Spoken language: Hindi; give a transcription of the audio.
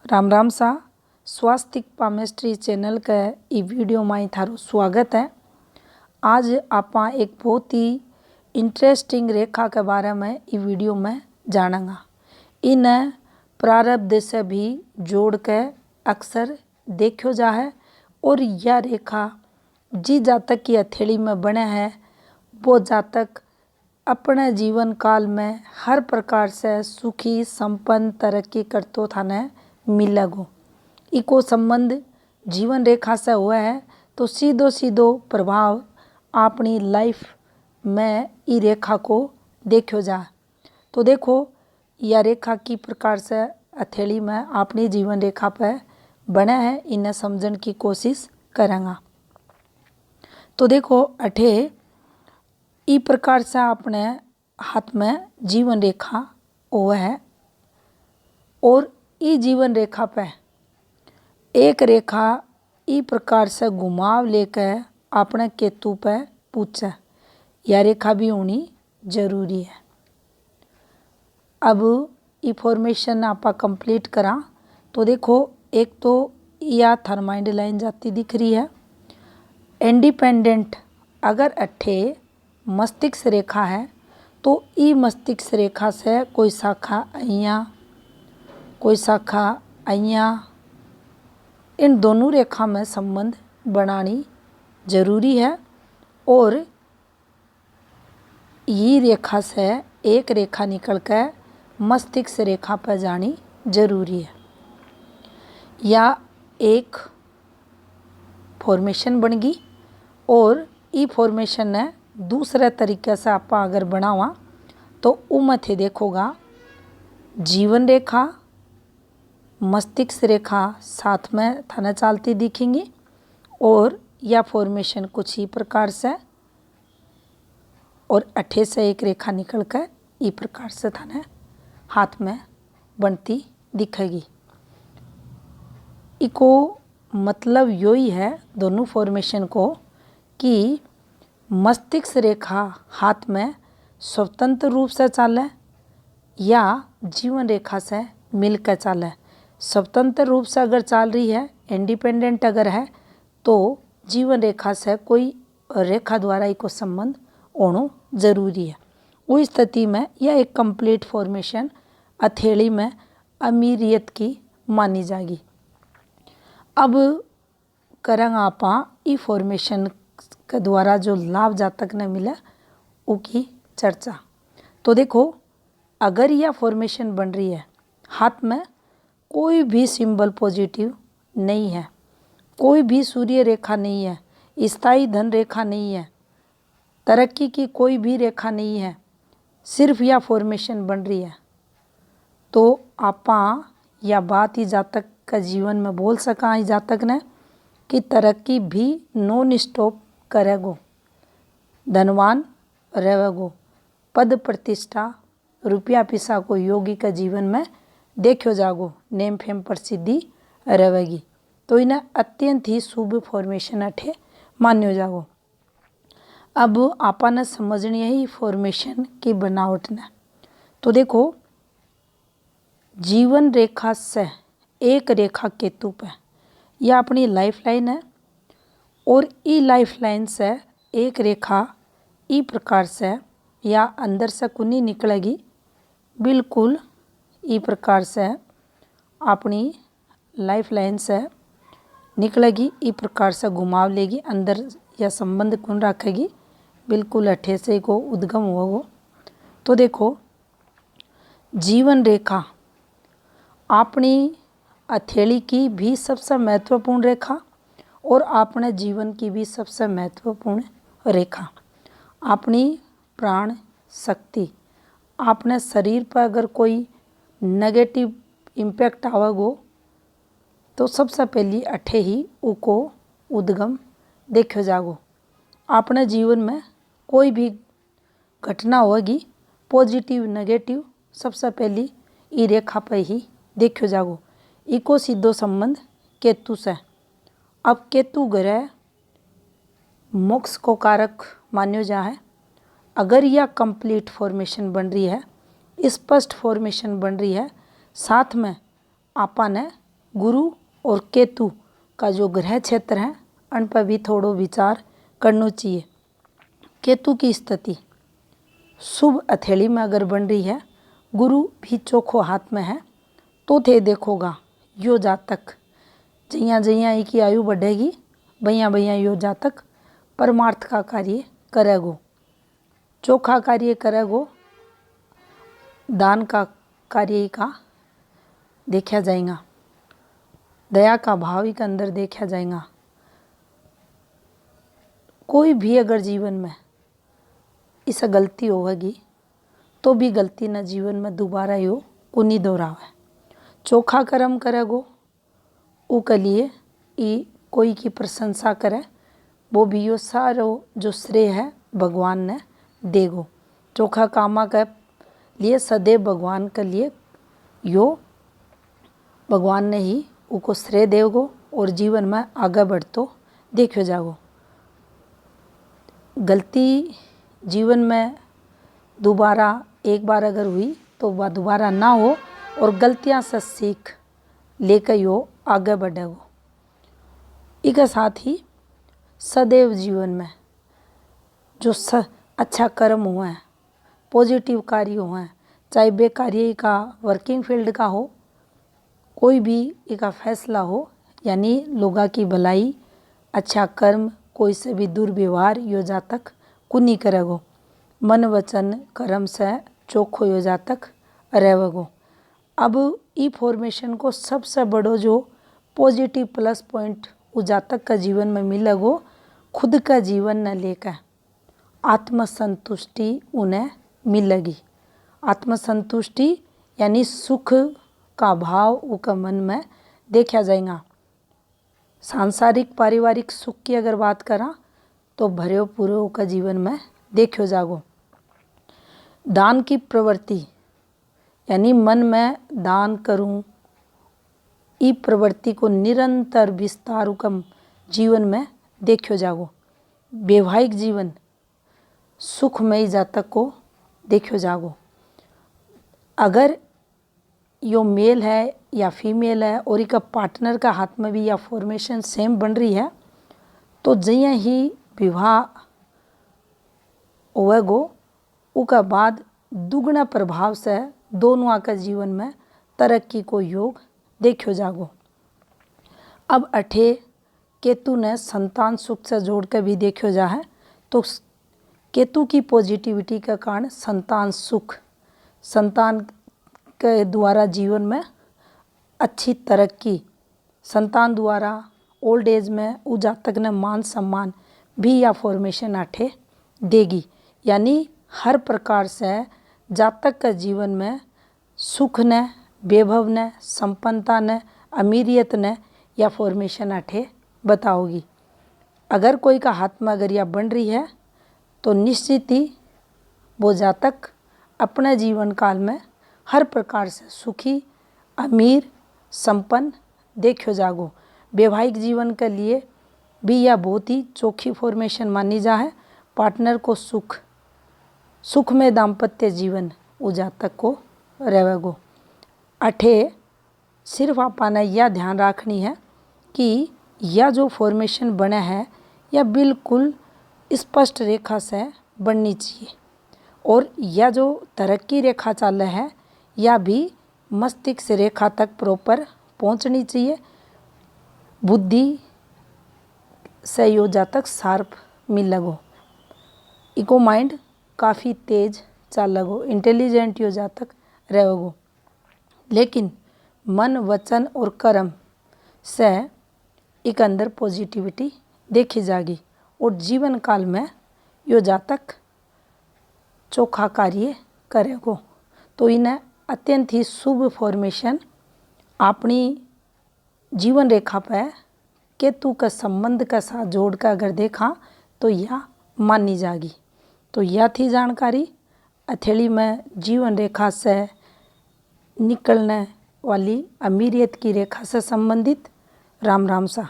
राम राम सा स्वास्तिक पामेस्ट्री चैनल के ई वीडियो में थारो स्वागत है। आज आपा एक बहुत ही इंटरेस्टिंग रेखा के बारे में ई वीडियो में जानेंगे। इन्हें प्रारब्ध से भी जोड़ के अक्सर देखो जा है और यह रेखा जी जातक की हथेली में बने है वो जातक अपने जीवन काल में हर प्रकार से सुखी संपन्न तरक्की करतो थाने मिलेगो। इको संबंध जीवन रेखा से हुआ है तो सीधो सीधो प्रभाव अपनी लाइफ में ई रेखा को देखो जा। तो देखो यह रेखा की प्रकार से हथेली में अपनी जीवन रेखा पर बने है, इन्हें समझने की कोशिश करेंगे। तो देखो अठे ई प्रकार से अपने हाथ में जीवन रेखा हुआ है और ई जीवन रेखा पे एक रेखा ई प्रकार से घुमाव लेकर अपने केतु पे पूछे, यह रेखा भी होनी जरूरी है। अब ई फॉर्मेशन आपा कंप्लीट करा तो देखो एक तो यह थर्माइंड लाइन जाती दिख रही है इंडिपेंडेंट। अगर अठे मस्तिष्क रेखा है तो ई मस्तिष्क रेखा से कोई शाखा अहिया कोई शाखा अहिया, इन दोनों रेखा में संबंध बनानी जरूरी है और ये रेखा से एक रेखा निकल कर मस्तिष्क रेखा पर जानी जरूरी है। या एक फॉर्मेशन बन गई और ई फॉर्मेशन ने दूसरे तरीके से आप अगर बनावा तो उमथे देखोगा जीवन रेखा मस्तिष्क रेखा साथ में थाने चलती दिखेंगी और यह फॉर्मेशन कुछ ही प्रकार से और अठे से एक रेखा निकल कर ई प्रकार से थाने हाथ में बनती दिखेगी। इको मतलब यो ही है दोनों फॉर्मेशन को कि मस्तिष्क रेखा हाथ में स्वतंत्र रूप से चले या जीवन रेखा से मिलकर चले। स्वतंत्र रूप से अगर चल रही है इंडिपेंडेंट अगर है तो जीवन रेखा से कोई रेखा द्वारा को संबंध होना जरूरी है। उस स्थिति में यह एक कंप्लीट फॉर्मेशन हथेली में अमीरियत की मानी जाएगी। अब करेंगे आपा ई फॉर्मेशन के द्वारा जो लाभ जातक ने मिला उसकी चर्चा। तो देखो अगर यह फॉर्मेशन बन रही है हाथ में कोई भी सिंबल पॉजिटिव नहीं है, कोई भी सूर्य रेखा नहीं है, स्थायी धन रेखा नहीं है, तरक्की की कोई भी रेखा नहीं है, सिर्फ यह फॉर्मेशन बन रही है तो आपा यह बात ही जातक का जीवन में बोल सका ही जातक ने कि तरक्की भी नॉन स्टॉप करेगो, धनवान रहेगो, पद प्रतिष्ठा रुपया पैसा को योगी का जीवन में देखो जागो, नेम फेम प्रसिद्धि रहेगी। तो इन्हें अत्यंत ही शुभ फॉर्मेशन अठे मान्यो जागो। अब आपा ने समझनी है फॉर्मेशन की बनावट ने। तो देखो जीवन रेखा से एक रेखा केतु पे यह अपनी लाइफ लाइन है और ई लाइफ लाइन से एक रेखा ई प्रकार से या अंदर से कुनी निकलेगी, बिल्कुल ई प्रकार से अपनी लाइफ लाइन से निकलेगी, ई प्रकार से घुमाव लेगी अंदर या संबंध कौन रखेगी, बिल्कुल अठे से को उद्गम होगा। तो देखो जीवन रेखा अपनी हथेली की भी सबसे महत्वपूर्ण रेखा और अपने जीवन की भी सबसे महत्वपूर्ण रेखा। अपनी प्राण शक्ति अपने शरीर पर अगर कोई नेगेटिव इम्पैक्ट आवेगो तो सबसे पहली अठे ही उको उद्गम देखो जागो। अपने जीवन में कोई भी घटना होगी पॉजिटिव नेगेटिव सबसे पहली ई रेखा पर ही देखो जागो। इको सीधो संबंध केतु से। अब केतु ग्रह मोक्ष को कारक मान्यो जा है। अगर यह कंप्लीट फॉर्मेशन बन रही है, स्पष्ट फॉर्मेशन बन रही है, साथ में आपा ने गुरु और केतु का जो ग्रह क्षेत्र है उन पर भी थोड़ो विचार करना चाहिए। केतु की स्थिति शुभ हथेली में अगर बन रही है, गुरु भी चोखो हाथ में है, तो थे देखोगा यो जातक जइया जइया की आयु बढ़ेगी भैया भैया यो जातक परमार्थ का कार्य करेगो, चोखा कार्य करेगो, दान का कार्य का देखा जाएगा, दया का भाव के अंदर देखा जाएगा। कोई भी अगर जीवन में इस गलती होगी तो भी गलती न जीवन में दोबारा यो को नहीं दोहरावे। चोखा कर्म करेगो उसके लिए ई कोई की प्रशंसा करे, वो भी यो सारो जो श्रेय है भगवान ने देगो। चोखा कामा के लिए सदैव भगवान के लिए यो भगवान ने ही उको श्रेय देगो और जीवन में आगे बढ़तो देखो जागो। गलती जीवन में दोबारा एक बार अगर हुई तो वह दोबारा ना हो और गलतियां से सीख लेकर यो आगे बढ़ेगो। इसके साथ ही सदैव जीवन में जो अच्छा कर्म हुआ है, पॉजिटिव कार्य हुआ है, चाहे वे कार्य का वर्किंग फील्ड का हो, कोई भी इसका फैसला हो, यानी लोगों की भलाई, अच्छा कर्म, कोई से भी दुर्व्यवहार यो जातक कुनी करेगो। मन वचन कर्म से चोखो यो जातक रहेगो। अब ई फॉर्मेशन को सबसे बड़ो जो पॉजिटिव प्लस पॉइंट उस जातक का जीवन में मिलेगो, खुद का जीवन न लेकर आत्मसंतुष्टि उन्हें मिलेगी। आत्मसंतुष्टि यानी सुख का भाव उनका मन में देखा जाएगा। सांसारिक पारिवारिक सुख की अगर बात करा तो भरे पूरे का जीवन में देखो जागो। दान की प्रवृत्ति यानी मन में दान करूं, ई प्रवृत्ति को निरंतर विस्तार का जीवन में देखो जागो। वैवाहिक जीवन सुखमय जातक को देखो जागो। अगर यो मेल है या फीमेल है और इसका पार्टनर का हाथ में भी या फॉर्मेशन सेम बन रही है, तो जैसे ही विवाह होएगो उसके बाद दुगना प्रभाव से दोनों का जीवन में तरक्की को योग देखो जागो। अब अठे केतु ने संतान सुख से जोड़ कर भी देखो जा है, तो केतु की पॉजिटिविटी के कारण संतान सुख, संतान के द्वारा जीवन में अच्छी तरक्की, संतान द्वारा ओल्ड एज में उस जातक ने मान सम्मान भी या फॉर्मेशन आठे देगी। यानी हर प्रकार से जातक का जीवन में सुख ने, वैभव ने, संपन्नता ने, अमीरियत ने या फॉर्मेशन आठे बताओगी। अगर कोई का हाथ में अगर यह बन रही है तो निश्चित ही वो जातक अपने जीवन काल में हर प्रकार से सुखी, अमीर, संपन्न देखो जागो। वैवाहिक जीवन के लिए भी यह बहुत ही चोखी फॉर्मेशन मानी जा है। पार्टनर को सुख में दाम्पत्य जीवन उस जातक को रहेगो। अठे सिर्फ आपने यह ध्यान रखनी है कि यह जो फॉर्मेशन बना है यह बिल्कुल स्पष्ट रेखा से बननी चाहिए और यह जो तरक्की रेखा चल है यह भी मस्तिष्क रेखा तक प्रॉपर पहुंचनी चाहिए। बुद्धि से यो जातक शार्प मिलेगो, इको माइंड काफ़ी तेज चलेगो, इंटेलिजेंट यो जातक रहेगो। लेकिन मन, वचन और कर्म से एक अंदर पॉजिटिविटी देखी जाएगी और जीवन काल में यो जातक चोखा कार्य करेगो। तो इन्हें अत्यंत ही शुभ फॉर्मेशन अपनी जीवन रेखा पर केतु का संबंध के साथ जोड़ कर अगर देखा तो यह मानी जाएगी। तो यह थी जानकारी हथेली में जीवन रेखा से निकलने वाली अमीरियत की रेखा से संबंधित। राम राम सा।